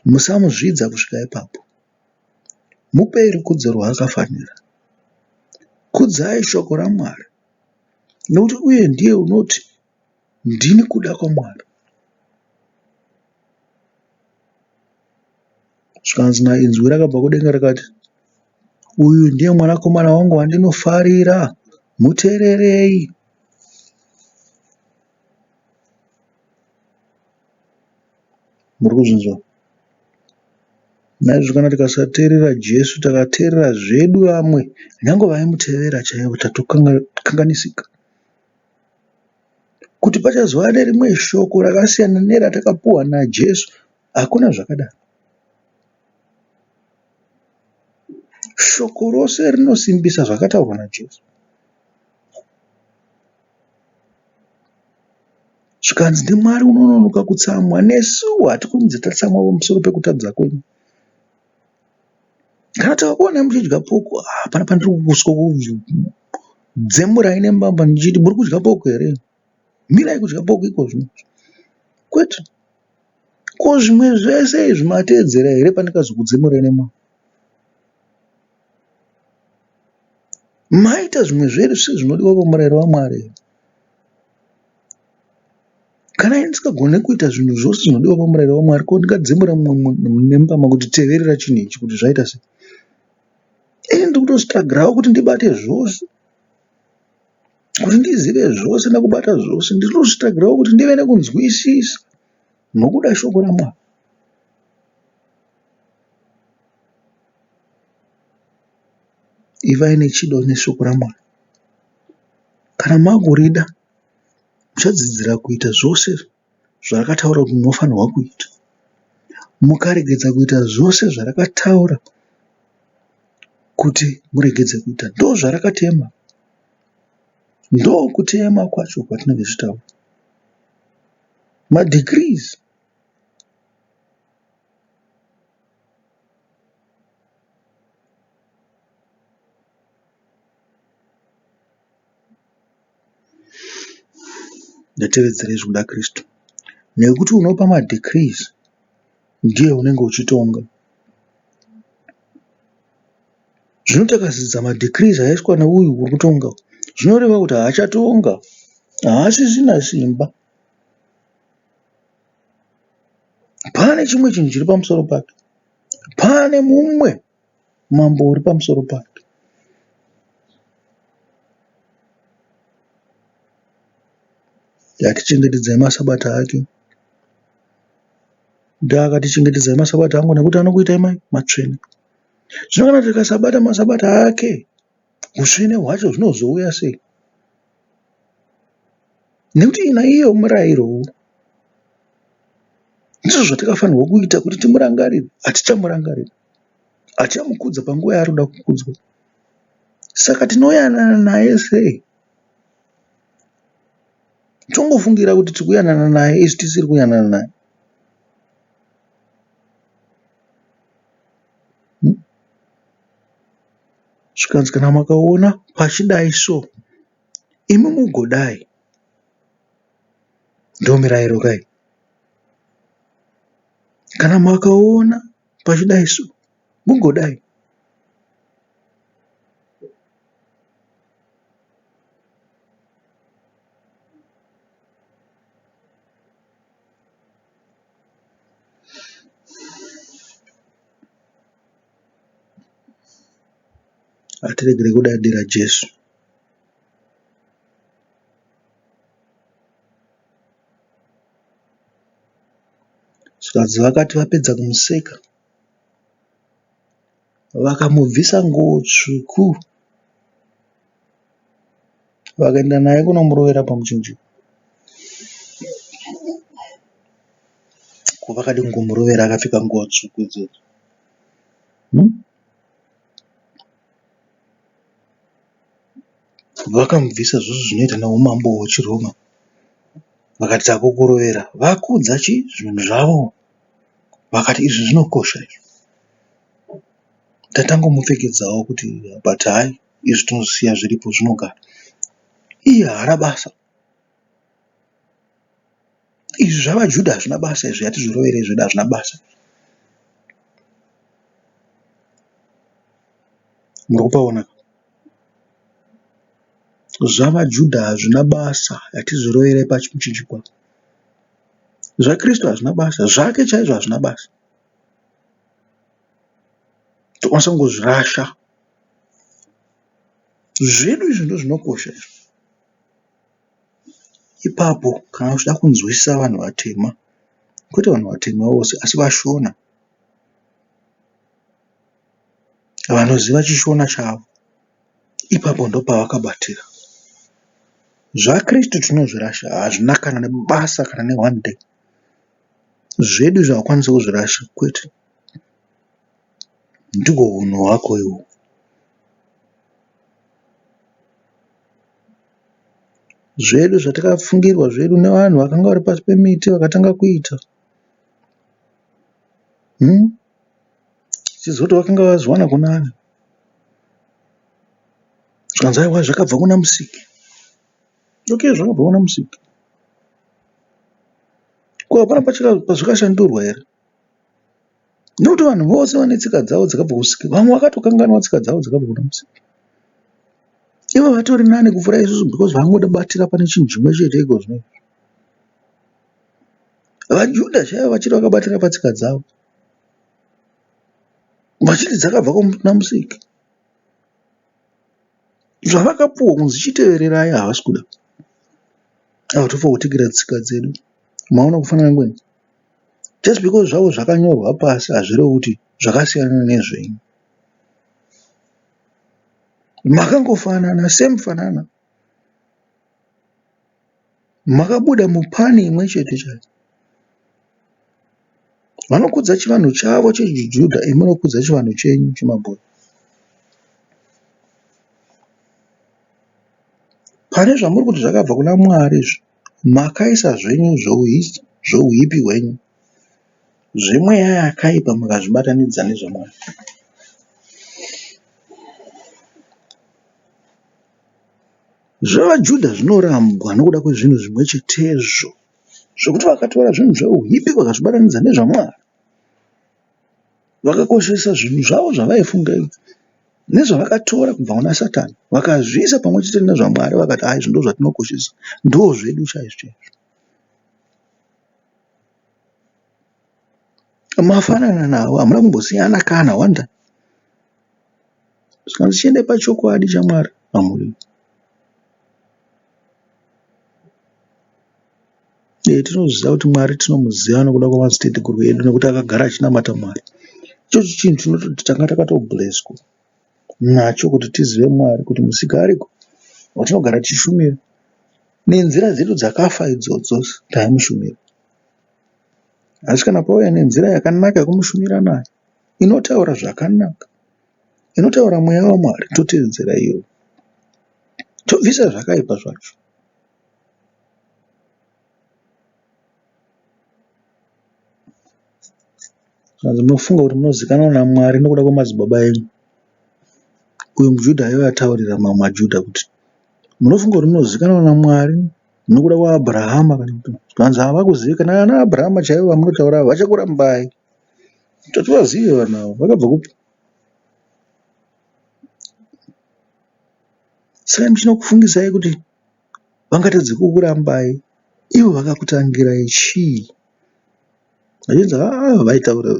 Musamuzvidza kusvika ipapo. Mupei rukudzo rwaakafanira. Kudzai shoko raMwari. Nokuti uye ndiye unoti ndini kuda kwaMwari. Zvikanzi nainzwi rakabva kudenga rakati, uyu ndiye mwanakomana wangu wandinofarira, muteererei. Muri kuzvinzwa? Naizvozvo kana tikasateerera Jesu, takateerera zvedu vamwe, nyange vaimutevera chaivo, tatokanganisika. Kuti pachazova nerimwe shoko rakasiyana neratakapuwa naJesu, hakuna zvakadaro. Shoko rose rinosimbisa zvakataurwa naJesu. Zvikanzi ndiMwari unononoka kutsamwa, nesuwo hatikurumidza tatsamwa pamusoro pekutadza kwenyu. Kana takakuonai muchidya poko, hapana pandiri kukuzwa kudzemurai nembamba ndichiti muri kudya poko here? Mirai kudya poko iko zvino. Kwete. Ko zvimwe zvese izvi mateedzera here pandikazokudzemurai nembamba? Maita zvimwe zvese zvinodiwa pamurayiro waMwari. Kana ndisingagone kuita zvinhu zvose zvinodiwa pamurayiro waMwari, ko ndingadzemura nembama kuti teverera chinhu ichi kuti zvaita sei? Ini ndiri kutositagirawo kuti ndibate zvose, kuti ndizive zvose nekubata zvose. Ndiri kutositagirawo kuti ndive nekunzwisisa nokuda shoko raMwari. Ivai nechido neshoko raMwari. Kana magorida, muchadzidzira kuita zvose zvarakataura kuti munofanirwa kuita. Mukaregedza kuita zvose zvarakataura kuti muregedze kuita, ndozvarakatema. Ndokutema kwacho kwatinenge tichitaura. Madhikirizi ndatevedzerei zvokuda Kristu. Nekuti unopa madhikirizi ndiye unenge uchitonga. Zvinotakazidza madhikirizi aiswa neuyu uri kutonga, zvinoreva kuti haachatonga, haasisina simba. Pane chimwe chinhu chiri pamusoro pake. Pane mumwe mambo uri pamusoro pake. Ngatichengetedzai masabata ake. Ndakatichengetedzai masabata angu nekuti anokuitai matsvene. Zvino kana tikasabata masabata ake, utsvene hwacho zvinozouya sei? Nekuti naiyo murayiro. Ndizvo zvatakafanirwa kuita kuti timurangarire. Hatichamurangariri. Hatichamukudza panguva yaanoda kukudzwa. Saka tinoyanana naye sei? Tongofungira kuti tiri kuyanana naye isi tisiri kuyanana naye. Zvikanzi kana makaona pachidai so, imi mugodai. Ndomirayiro kai. Kana makaona pachidai so, mugodai. Hatiregere kudadira Jesu. Zvikanzi vakati vapedza kumuseka, vakamubvisa nguo tsvuku, vakaenda naye kunomurovera pamuchinjikwa. Vakadi kungomurovera akapfeka nguo tsvuku idzodzo. Vakamubvisa zvose zvinoita neumambo hwechiRoma. Vakati takukurovera, vakudza zvinhu zvavo. Vakati izvi zvinokosha izvi. Tatangomupfekedzawo kuti bhati hai, izvi tinozosiya zviripo zvinogara. Iye haana basa. Izvi zvavaJudha hazvina basa izvi, hatizviroverei zvedu hazvina basa. Muri kupaona? ZvavaJudha hazvina basa, hatizviroverei pamuchinjikwa. ZvaKristu hazvina basa, zvake chaizvo hazvina basa. Tokwanisa kungozvirasha. Zvedu izvi ndozvinokosha izvi. Ipapo kana uchida kunzwisisa vanhu vatema, kwete vanhu vatema vose, asi vashona, vanoziva chishona chavo, ipapo ndopavakabatira. ZvaKristu tinozvirasha, hazvina kana nebasa kana ne1 day. Zvedu izvi hakukwanisa kuzvirasha, kwete. Ndihwo hunhu hwako ihwo. zvedu zvatakafungirwa zvedu nevanhu vakanga vari pasi pemiti vakatanga kuita chizoti vakanga vazwana kunani zvikanzi aiwa zvakabva kuna Musiki. Zvakabva kuna Musiki ko hapana pazvikashandurwa here? Nokuti vanhu vose vane tsika dzavo dzakabva kumusiki, vamwe vakatokanganwa tsika dzavo dzakabva kuna Musiki. Ivo vatori nani kupfuura isusu because vangoda batira pane chinhu chimwe chete iko zvino. VaJudha chaivo vachiri vakabatira patsika dzavo vachiti dzakabva kuna Musiki. Zvavakapuwa kunzi chitevererai havasi kuda. Ava tofa kutikira tsika dzedu. Maona kufanana ngwenyu. Just because zvavo zvakanyorwa pasi hazvirevi kuti zvakasiyana nezvenyu. Makangofanana, same fanana. Makabuda mupani imwe chete chayo. Vanokudza chivanhu chavo cheJudha, imi munokudza chivanhu chenyu chemabhoyi. Pane zvamuri kuti zvakabva kuna Mwari makaisa zvenyu zvouhipi hwenyu. Zvemweya yakaipa mukazvibatanidza nezvaMwari. ZvevaJudha zvinorambwa nokuda kwezvinhu zvimwe chetezvo zvokuti vakatora zvinhu zveuhipi vakazvibatanidza nezvaMwari. Vakakoshesa zvinhu zvavo zvavaifunga nezvavakatora kubva kuna Satani vakazviisa pamwe chete nezvaMwari vakati izvi ndizvo zvatinokoshesa, ndo zvedu chaizvo. Mafanana nawo hamuna kumbosiyana kana wanda. Zvikanzi chiende pachokwadi chaMwari hamuri. Tinozviziva kuti Mwari tinomuziva nokuda kwamadziteteguru edu nekuti akagara achinamata Mwari. Ichocho chinhu chinototi tanga takatobleswa nacho kuti tizive Mwari kuti Musiki ariko watinogara tichishumira. Nenzira dzedu dzakafa idzodzo taimushumira. Asi kana pauya nenzira yakanaka yekumushumira nayo inotaura zvakanaka, inotaura mweya waMwari, totevedzera iyo, tobvisa zvakaipa zvacho. Munofunga kuti munozikanwa naMwari nokuda kwamadzibaba enyu. Uyu muJudha aiva ataurira mamwe maJudha kuti munofunga kuti munozikanwa naMwari nokuda kwaAbhurahama kana kuti zvikanzi havakuzivi kana ana Abhurahama chaivo vamunotaura vachakurambai. Totivazive vanhu ava vakabva kupi? Saka chinokufungisai kuti vangatadzi kukurambai ivo vakakutangirai chii? Vachinzi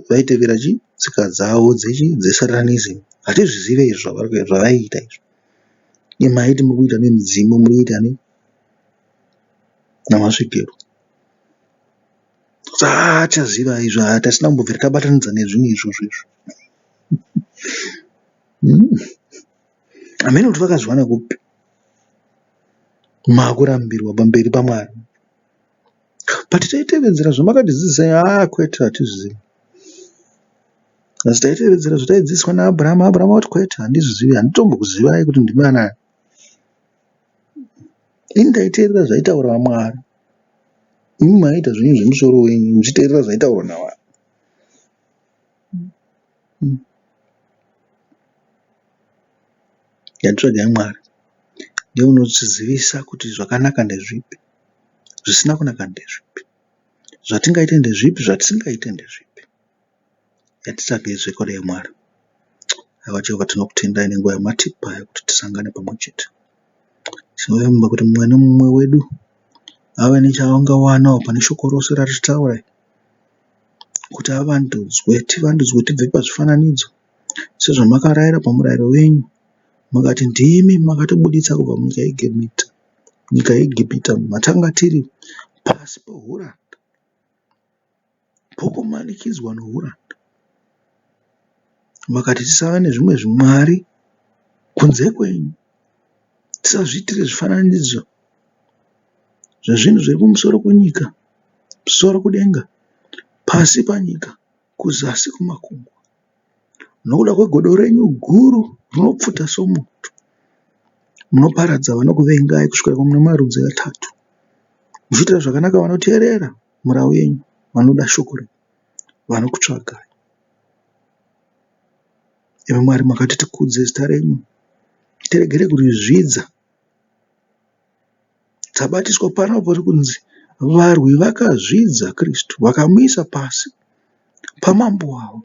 vaitevera tsika dzavo dzesatanism. Hatizvizive izvo zvavaiita izvo. Imaiti muri kuita nemidzimu, muri kuita namasvigero. Taziva izvo, hatasina kumbobvira tabatanidza nezvinhu izvozvo izvo. Hamene kuti vakazviwana kupi makurambirwa pamberi paMwari. Patitaitevedzera zvamakatidzidzisai, kwete hatizvizivi. Asi taitevedzera zvataidzidziswa naAbhurahama, Abhurahama kuti kwete handizvizivi, handitombokuzivayi kuti ndimi anani. Ini ndaiteerera zvaitaura Mwari. Imi maita zvinhu zvemusoro wenyu muchiteerera zvaitaurwa naMwari. Yatitsvagai Mwari ndiye unotizivisa kuti zvakanaka ndezvipi, zvisina kunaka ndezvipi, zvatingaite ndezvipi, zvatisingaite ndezvipi. Yatitsvagei zvekoda yaMwari. Haiwa Jehovha, tinokutendai nenguva yamatipa yokuti tisangane pamwe chete. Tinovimba kuti mumwe nemumwe wedu ave nechaangawanawo pane shoko rose ratitaura, kuti avandudzwe, tivandudzwe tibve pazvifananidzo sezvamakarayira pamurayiro wenyu. Makati ndimi makatibuditsa kubva munyika yeIgipita, matanga tiri pasi pohuranda, pokumanikidzwa nohuranda. Makati tisava nezvimwe zvimwari kunze kwenyu, tisazviitire zvifananidzo zvezvinhu zviri kumusoro kwenyika, musoro kudenga, pasi panyika, kuzasi kumakungwa. Nokuda kwegodo renyu guru rinopfuta somoto, munoparadza vanokuvengai kusvikira mune marudzi 3. Muchiita zvakanaka vanoteerera murau yenyu, vanoda shoko renyu, vanokutsvagai. Imi Mwari makati tikudze zita renyu, tiregere kurizvidza. Tabatiswa pano pari kunzi varwi vakazvidza Kristu, vakamuisa pasi pamambo wavo,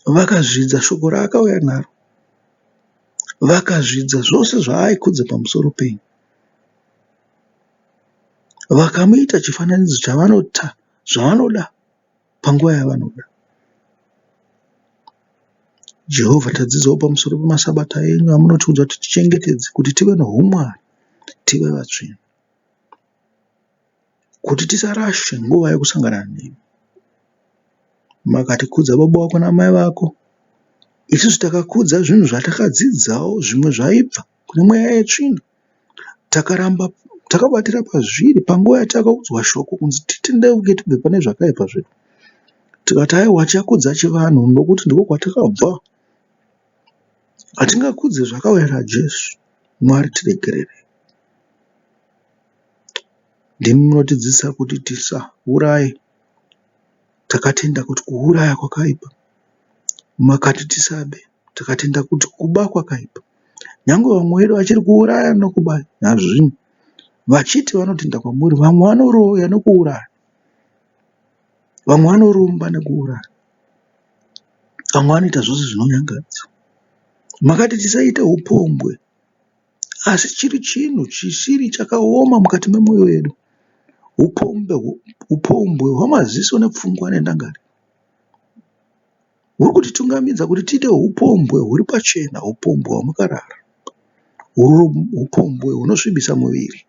vakazvidza shoko raakauya naro, vakazvidza zvose zvaaikudza pamusoro penyu, vakamuita chifananidzo chavanota zvavanoda panguva yavanoda. Jehovha, tadzidzawo pamusoro pemasabata enyu amunotiudza kuti tichengetedze, kuti tive noumwari, tive vatsvene, kuti tisarashe nguva yekusangana nemi. Makatikudza baba vako namai vako, isusu takakudza zvinhu zvatakadzidzawo, zvimwe zvaibva kune mweya yetsvina. Takaramba takabatira pazviri panguva yatakaudzwa shoko kunzi titendeuke tibve pane zvakaipa zvedu. Tikati aiwa, tichakudza chivanhu nokuti ndiko kwatakabva. Hatingakudze zvakauya naJesu. Mwari, tiregerere. Ndimi munotidzidzisa kuti tisauraye. Takatenda kuti kuuraya kwakaipa. Makati tisabe. Takatenda kuti kuba kwakaipa. Nyangwe vamwe vedu vachiri kuuraya nokuba nazvino, vachiti vanotenda kwamuri, vamwe vanoroya nokuuraya, vamwe vanorumba nekuuraya, vamwe vanoita zvose zvinonyangadza. Makati tisaite upombwe, asi chiri chinhu chisiri chakaoma mukati memwoyo yedu, upombwe hwamaziso nepfungwa nendangariro. Huri kutitungamidza kuti tiite upombwe huri pachena, upombwe hwamukarara, upombwe hunosvibisa muviri.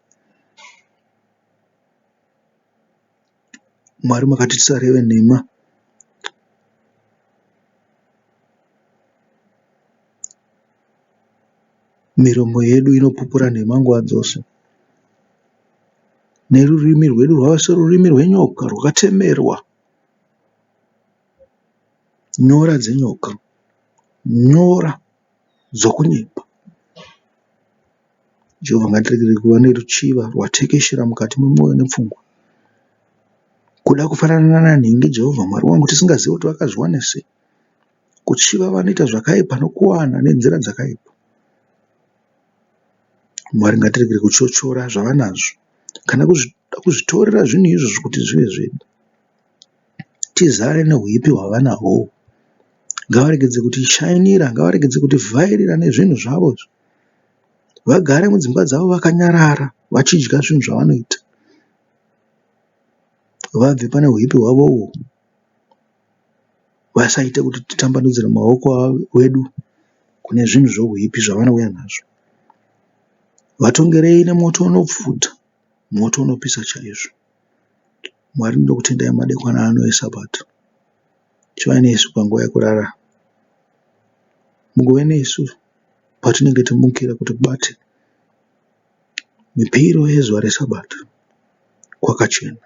Mwari, makati tisareve nhema. Miromo yedu inopupura nhema nguva dzose. Nerurimi rwedu rwava sorurimi rwenyoka rwakatemerwa. Nyora dzenyoka, nyora dzokunyepa. Jehovha, ngatiregere kuva neruchiva rwatekeshera mukati memwoyo nepfungwa, kuda kufanana nanhingi, Jehovha Mwari wangu, tisingazivi kuti vakazviwana sei. Kuchiva vanoita zvakaipa nokuwana nenzira dzakaipa. Mwari, ngatiregere kuchochora zvavanazvo, kana kuzvitorera zvinhu izvozvo kuti zvive zvedu. Tizare neuipi hwavanahwo. Ngavaregedze kutishainira, ngavaregedze kutivhairira nezvinhu zvavo. Vagare mudzimba dzavo vakanyarara, vachidya zvinhu zvavanoita. Vabve pane uipi hwavohwo. Vasaite kuti titambanudzire maoko edu kune zvinhu zvouipi zvavanouya nazvo. Vatongerei nemoto unopfuta, moto unopisa chaizvo. Mwari, ndokutendai madekwana ano eSabata. Chivai nesu panguva yekurara. Mugove nesu patinenge timukira kuti kubate mipiro yezuva reSabata kwakachena.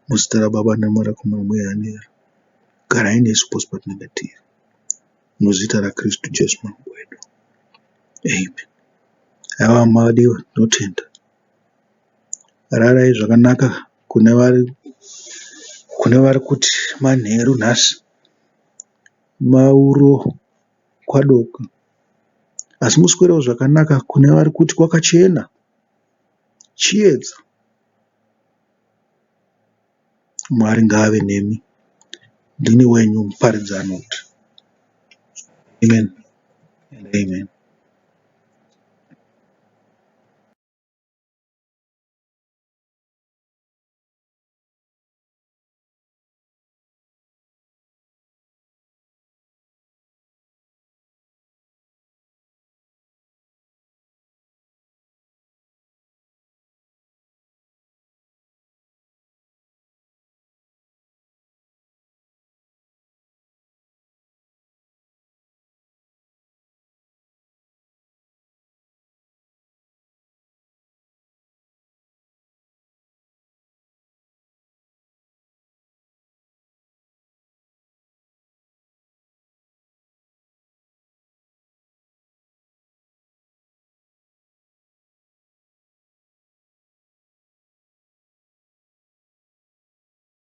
Muzita raBaba naMwanakomana naMweya. Garai nesu pose patinenge tiri. Muzita raKristu Jesu Mambo wedu. Amen. Haiwa madiwa, ndinotenda. Rarai zvakanaka kune vari kuti manheru nhasi, mauro kwadoka, asi muswerewo zvakanaka kune vari kuti kwakachena, chiedza. Mwari ngaave nemi. Ndini wenyu muparidzi anoti. Amen and amen.